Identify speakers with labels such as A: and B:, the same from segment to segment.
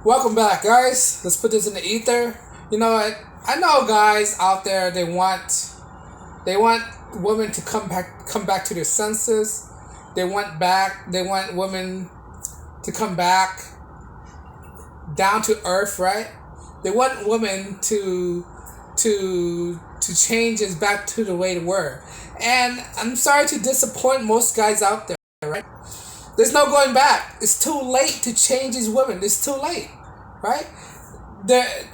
A: Welcome back, guys. Let's put this in the ether. You know what? I know guys out there they want women to come back to their senses. They want women to come back down to earth, right? They want women to change us back to the way they were. And I'm sorry to disappoint most guys out there, right? There's no going back. It's too late to change these women. It's too late, right?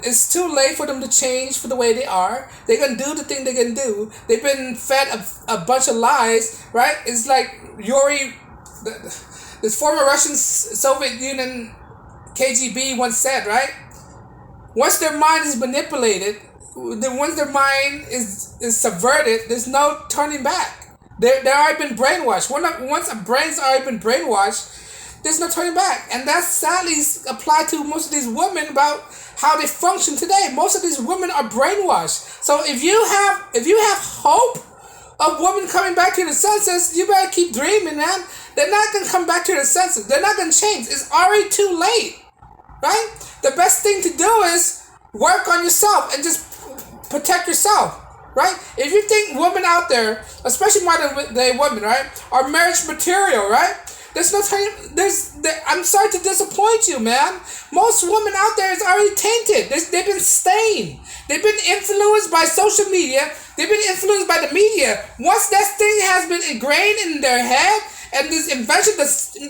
A: It's too late for them to change for the way they are. They can do the thing they can do. They've been fed a bunch of lies, right? It's like Yuri, this former Russian Soviet Union KGB once said, right? Once their mind is manipulated, once their mind is subverted, there's no turning back. They're already been brainwashed. Once a brain's already been brainwashed, there's no turning back. And that sadly applied to most of these women about how they function today. Most of these women are brainwashed. So if you have hope of women coming back to the senses, you better keep dreaming, man. They're not gonna come back to the senses. They're not gonna change. It's already too late, right? The best thing to do is work on yourself and just protect yourself. Right? If you think women out there, especially modern day women, right, are marriage material, right? There's no time. I'm sorry to disappoint you, man. Most women out there is already tainted. They've been stained. They've been influenced by social media. They've been influenced by the media. Once that thing has been ingrained in their head, and this invention, the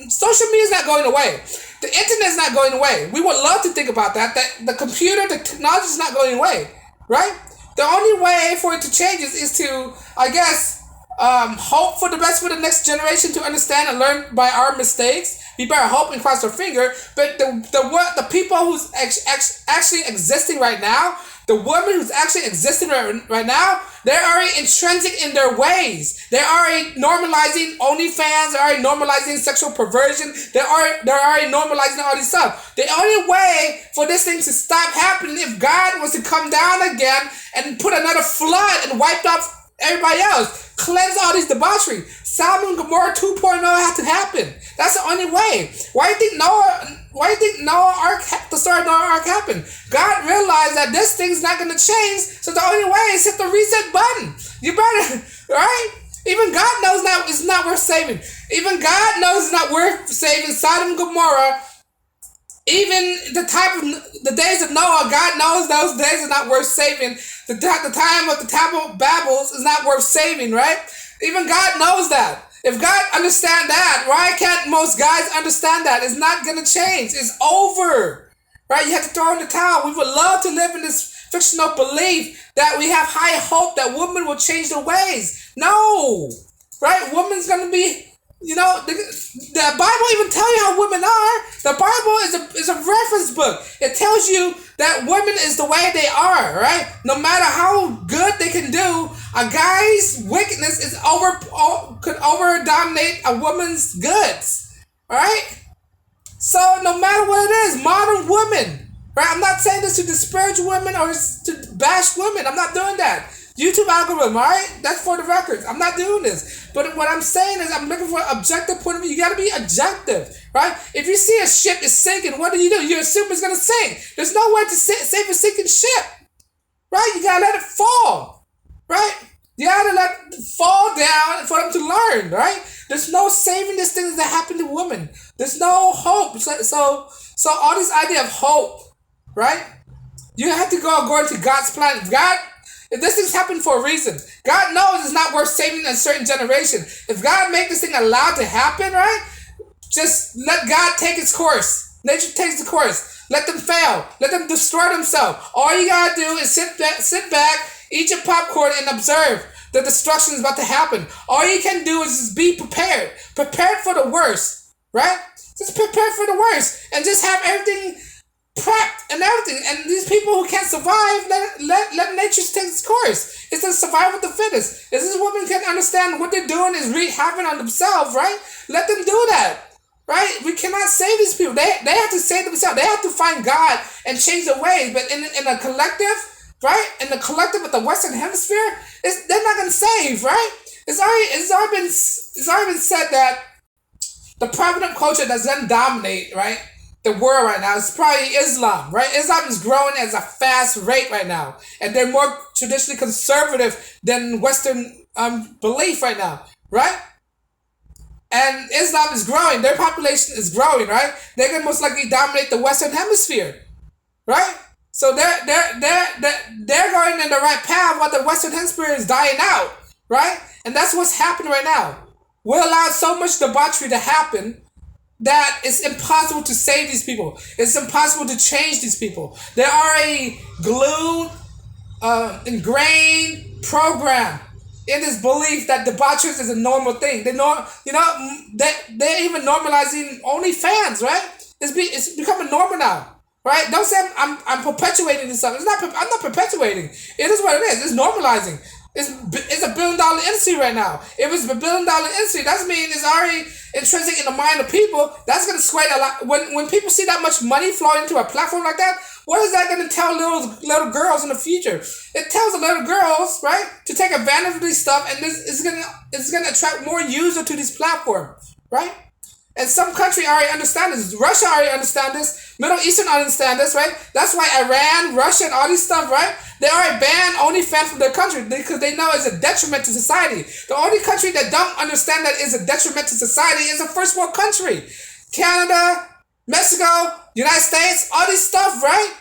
A: social media is not going away. The internet is not going away. We would love to think about that. That the computer, the technology is not going away, right? The only way for it to change is to, I guess, hope for the best for the next generation to understand and learn by our mistakes. We better hope and cross our finger. But the people who's actually existing right now, the woman who's actually existing right now, they're already intrinsic in their ways. They're already normalizing OnlyFans. They're already normalizing sexual perversion. They're already normalizing all this stuff. The only way for this thing to stop happening if God was to come down again and put another flood and wiped off everybody else, cleanse all these debauchery. Sodom and Gomorrah 2.0 had to happen. That's the only way. Why do you think the story of Noah Ark happened? God realized that this thing's not gonna change, so the only way is hit the reset button. You better, right? Even God knows that it's not worth saving. Even God knows it's not worth saving Sodom and Gomorrah. Even the days of Noah, God knows those days are not worth saving. The time of the Tower of Babel is not worth saving, right? Even God knows that. If God understands that, why can't most guys understand that? It's not going to change. It's over, right? You have to throw in the towel. We would love to live in this fictional belief that we have high hope that women will change their ways. No, right? Woman's going to be... You know, the Bible even tells you how women are. The Bible is a reference book. It tells you that women is the way they are, right? No matter how good they can do, a guy's wickedness could over dominate a woman's goods, right? So no matter what it is, modern women, right? I'm not saying this to disparage women or to bash women. I'm not doing that. YouTube algorithm, alright? That's for the records. I'm not doing this. But what I'm saying is I'm looking for an objective point of view. You gotta be objective, right? If you see a ship is sinking, what do? You assume it's gonna sink. There's no way to save a sinking ship, right? You gotta let it fall, right? You gotta let it fall down for them to learn, right? There's no saving these things that happen to women. There's no hope. So all this idea of hope, right? You have to go according to God's plan. If this thing's happened for a reason, God knows it's not worth saving a certain generation. If God make this thing allowed to happen, right? Just let God take its course. Nature takes the course. Let them fail. Let them destroy themselves. All you gotta do is sit back, eat your popcorn, and observe the destruction is about to happen. All you can do is just be prepared. Prepared for the worst, right? Just prepare for the worst. And just have everything prepped and everything, and these people who can't survive, let nature take its course. It's the survival of the fittest. If this woman can understand what they're doing is happening on themselves, right? Let them do that, right? We cannot save these people. They have to save themselves. They have to find God and change their ways. But in a collective, right? In the collective of the Western Hemisphere, they're not gonna save, right? It's already been said that the prevalent culture doesn't dominate, right? the world right now is probably Islam, right? Islam is growing at a fast rate right now, and they're more traditionally conservative than Western belief right now, right? And Islam is growing; their population is growing, right? They're gonna most likely dominate the Western Hemisphere, right? So they're going in the right path while the Western Hemisphere is dying out, right? And that's what's happening right now. We allow so much debauchery to happen that it's impossible to save these people. It's impossible to change these people. They are a glued, ingrained program in this belief that debauchery is a normal thing. They're even normalizing OnlyFans, right? It's becoming normal now, right? Don't say I'm perpetuating this stuff. I'm not perpetuating. It is what it is. It's normalizing. It's $1 billion industry right now. If it's $1 billion industry, that means it's already intrinsic in the mind of people. That's gonna sway a lot. When people see that much money flowing into a platform like that, what is that gonna tell little girls in the future? It tells the little girls, right, to take advantage of this stuff, and this is gonna attract more users to this platform, right? And some country already understand this. Russia already understand this. Middle Eastern understand this, right? That's why Iran, Russia, and all these stuff, right? They already banned OnlyFans from their country because they know it's a detriment to society. The only country that don't understand that is a detriment to society is a first world country. Canada, Mexico, United States, all this stuff, right?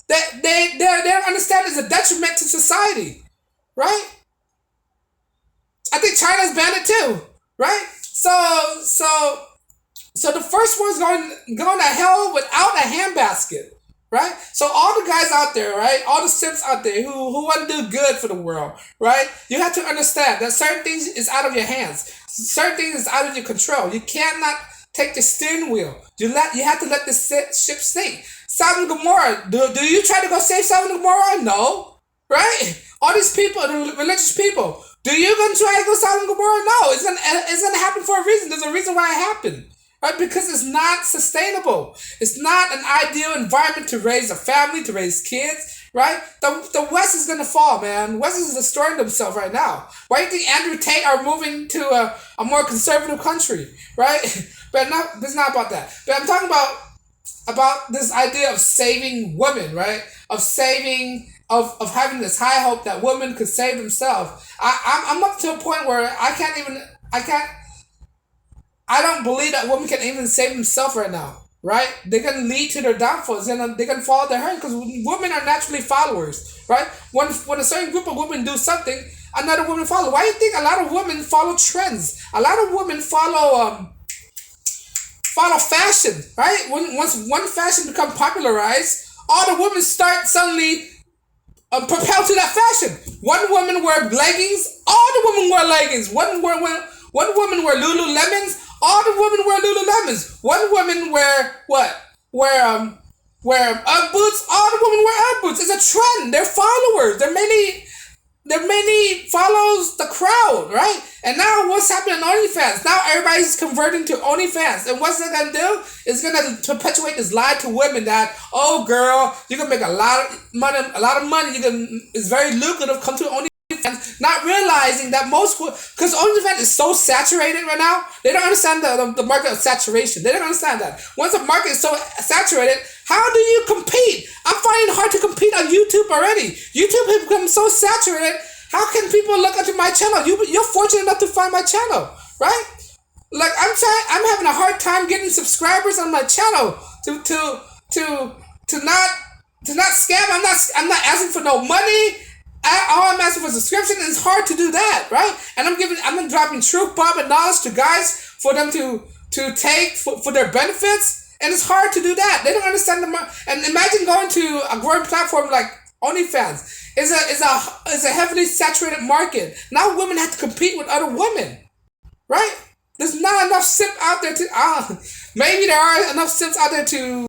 A: They don't understand it's a detriment to society, right? I think China's banned it too, right? So the first one's going to hell without a handbasket, right? So all the guys out there, right? All the simps out there who want to do good for the world, right? You have to understand that certain things is out of your hands. Certain things is out of your control. You cannot take the steering wheel. You have to let the ship sink. Sodom and Gomorrah. Do you try to go save Sodom and Gomorrah? No, right? All these people, the religious people. Do you gonna try to go Sodom and Gomorrah? No, it's gonna happen for a reason. There's a reason why it happened. Right? Because it's not sustainable. It's not an ideal environment to raise a family, to raise kids, right? The West is gonna fall, man. West is destroying themselves right now. Why do you think Andrew Tate are moving to a more conservative country, right? But it's not about that. But I'm talking about this idea of saving women, right? Of having this high hope that women could save themselves. I'm up to a point where I don't believe that women can even save themselves right now, right? They're gonna lead to their downfalls, and they're gonna fall their hurt because women are naturally followers, right? When a certain group of women do something, another woman follow. Why do you think a lot of women follow trends? A lot of women follow fashion, right? Once one fashion becomes popularized, all the women start suddenly propelled to that fashion. One woman wear leggings, all the women wear leggings. One woman wear Lululemons, all the women wear Lululemons. One woman wear what? Wear Ugg boots, all the women wear Ugg boots. It's a trend. They're followers. There many follows the crowd, right? And now what's happening on OnlyFans? Now everybody's converting to OnlyFans. And what's that gonna do? It's gonna perpetuate this lie to women that, oh girl, you can make a lot of money. It's very lucrative. Come to OnlyFans. Not realizing that because OnlyFans is so saturated right now, they don't understand the market of saturation. They don't understand that. Once the market is so saturated, how do you compete? I'm finding it hard to compete on YouTube already. YouTube has become so saturated. How can people look into my channel? You're fortunate enough to find my channel, right? Like I'm having a hard time getting subscribers on my channel to not scam. I'm not asking for no money. All I'm asking for subscription, and it's hard to do that, right? And I'm dropping truth bomb and knowledge to guys for them to take for their benefits, and it's hard to do that. They don't understand and imagine going to a growing platform like OnlyFans. It's a heavily saturated market. Now women have to compete with other women, right? There's not enough simp out there to. Maybe there are enough simps out there to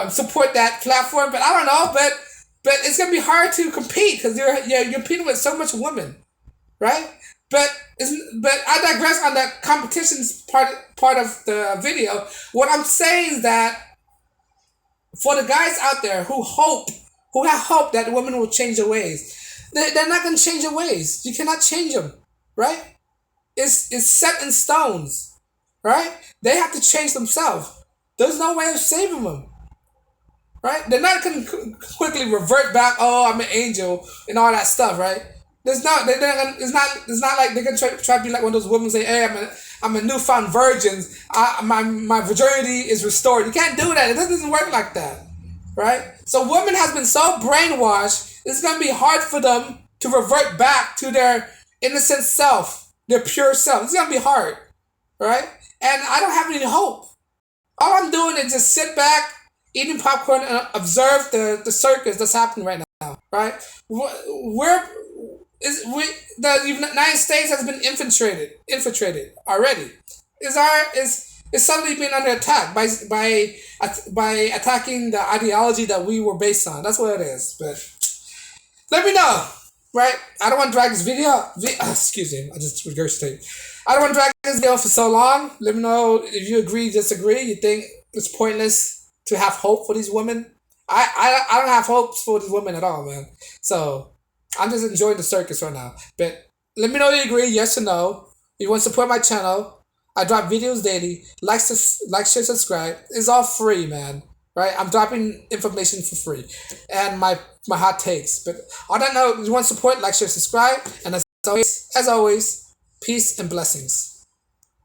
A: support that platform, but I don't know. But it's gonna be hard to compete because you're competing with so much women, right? But I digress on the competitions part of the video. What I'm saying is that for the guys out there who have hope that women will change their ways, they're not gonna change their ways. You cannot change them, right? It's set in stones, right? They have to change themselves. There's no way of saving them, right? They're not going to quickly revert back. Oh, I'm an angel and all that stuff, right? There's not. They're not gonna, it's not. It's not like they're gonna try to be like one of those women say, "Hey, I'm a newfound virgin. My virginity is restored." You can't do that. It doesn't work like that, right? So women has been so brainwashed. It's gonna be hard for them to revert back to their innocent self, their pure self. It's gonna be hard, right? And I don't have any hope. All I'm doing is just sit back, eating popcorn, and observe the circus that's happening right now. Right? We're the United States has been infiltrated already. Is suddenly being under attack by attacking the ideology that we were based on. That's what it is. But let me know, right? I don't want to drag this excuse me, I just regurgitated. I don't want to drag this video for so long. Let me know if you agree, disagree. You think it's pointless to have hope for these women? I don't have hopes for these women at all, man. So I'm just enjoying the circus right now. But let me know if you agree, yes or no. If you want to support my channel, I drop videos daily. Like, share, subscribe. It's all free, man. Right? I'm dropping information for free. And my hot takes. But on that note, if you want support, like, share, subscribe. And as always, peace and blessings.